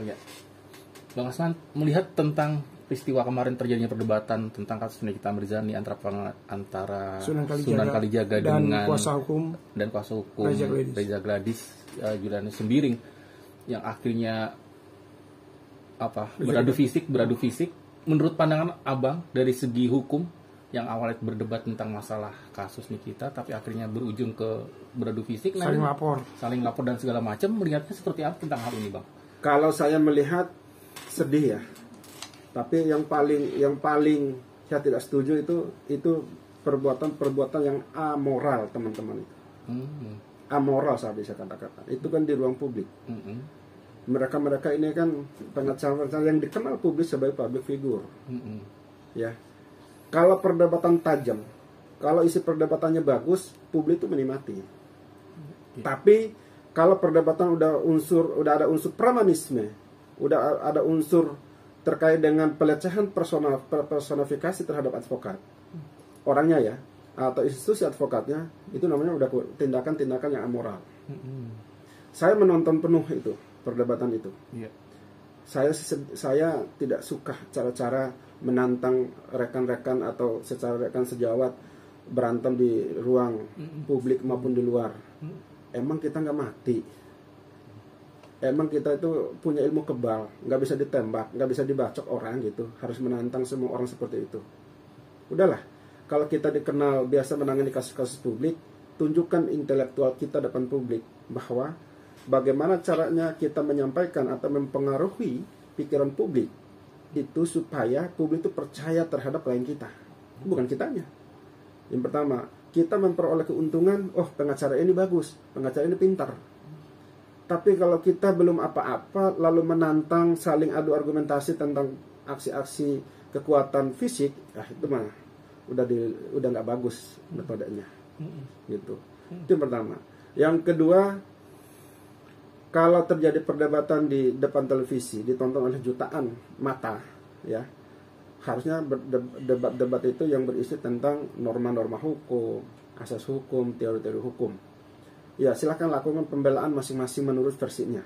ya. Bang Asman melihat tentang peristiwa kemarin terjadinya perdebatan tentang kasus Nikita Mirzani antara Sunan Kalijaga dan dengan kuasa hukum Reza Gladys Julianus Sembiring yang akhirnya beradu fisik. Menurut pandangan Abang dari segi hukum yang awalnya berdebat tentang masalah kasus Nikita tapi akhirnya berujung ke beradu fisik, saling lapor dan segala macam, melihatnya seperti apa tentang hal ini, Bang? Kalau saya melihat sedih ya. Tapi yang paling saya tidak setuju itu perbuatan yang amoral, teman-teman itu. Amoral saya bisa katakan. Itu kan di ruang publik. Mereka ini kan pengacara yang dikenal publik sebagai public figure. Ya. Kalau perdebatan tajam, kalau isi perdebatannya bagus, publik itu menikmati. Tapi kalau perdebatan udah ada unsur pramanisme, udah ada unsur terkait dengan pelecehan personifikasi terhadap advokat, orangnya ya, atau institusi advokatnya, itu namanya udah tindakan-tindakan yang amoral. Saya menonton penuh itu perdebatan itu. Saya tidak suka cara-cara menantang rekan-rekan atau secara rekan sejawat berantem di ruang publik maupun di luar. Emang kita nggak mati? Emang kita itu punya ilmu kebal, nggak bisa ditembak, nggak bisa dibacok orang gitu, harus menantang semua orang seperti itu. Udahlah, kalau kita dikenal biasa menangani kasus-kasus publik, tunjukkan intelektual kita depan publik bahwa bagaimana caranya kita menyampaikan atau mempengaruhi pikiran publik itu supaya publik itu percaya terhadap klien kita, bukan kitanya. Yang pertama, kita memperoleh keuntungan, pengacara ini bagus, pengacara ini pintar. Tapi kalau kita belum apa-apa lalu menantang, saling adu argumentasi tentang aksi-aksi kekuatan fisik, itu mah udah nggak bagus metodenya. Gitu. Itu yang pertama. Yang kedua, kalau terjadi perdebatan di depan televisi ditonton oleh jutaan mata, ya, harusnya debat-debat itu yang berisi tentang norma-norma hukum, asas hukum, teori-teori hukum. Ya, silakan lakukan pembelaan masing-masing menurut versinya.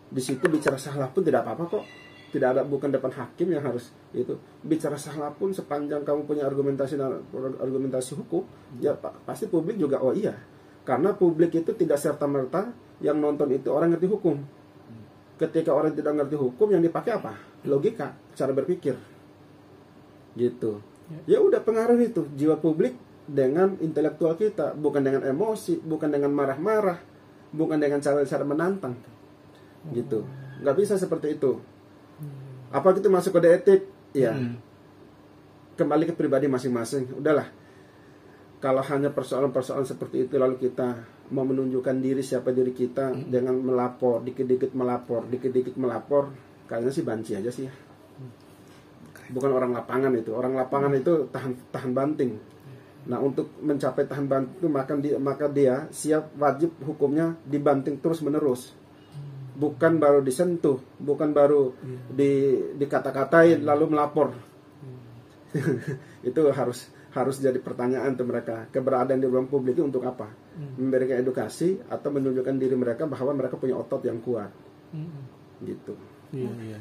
Di situ bicara salah pun tidak apa-apa kok. Tidak ada, bukan depan hakim yang harus itu. Bicara salah pun sepanjang kamu punya argumentasi hukum, ya pasti publik juga iya. Karena publik itu tidak serta-merta yang nonton itu orang ngerti hukum. Ketika orang tidak ngerti hukum, yang dipakai apa? Logika, cara berpikir. Gitu. Ya udah, pengaruh itu jiwa publik dengan intelektual kita, bukan dengan emosi, bukan dengan marah-marah, bukan dengan cara-cara menantang, gitu. Nggak bisa seperti itu. Apa itu masuk kode etik? Ya, kembali ke pribadi masing-masing. Udahlah, kalau hanya persoalan-persoalan seperti itu lalu kita mau menunjukkan siapa diri kita dengan melapor, dikit-dikit melapor, kayaknya sih banci aja sih ya. Bukan orang lapangan itu. Orang lapangan itu tahan banting. Nah, untuk mencapai tahan banting itu maka dia siap, wajib hukumnya dibanting terus menerus. Bukan baru disentuh, bukan baru dikata-katain lalu melapor. Itu harus jadi pertanyaan untuk mereka. Keberadaan di ruang publik itu untuk apa? Memberikan edukasi atau menunjukkan diri mereka bahwa mereka punya otot yang kuat. Gitu. Iya.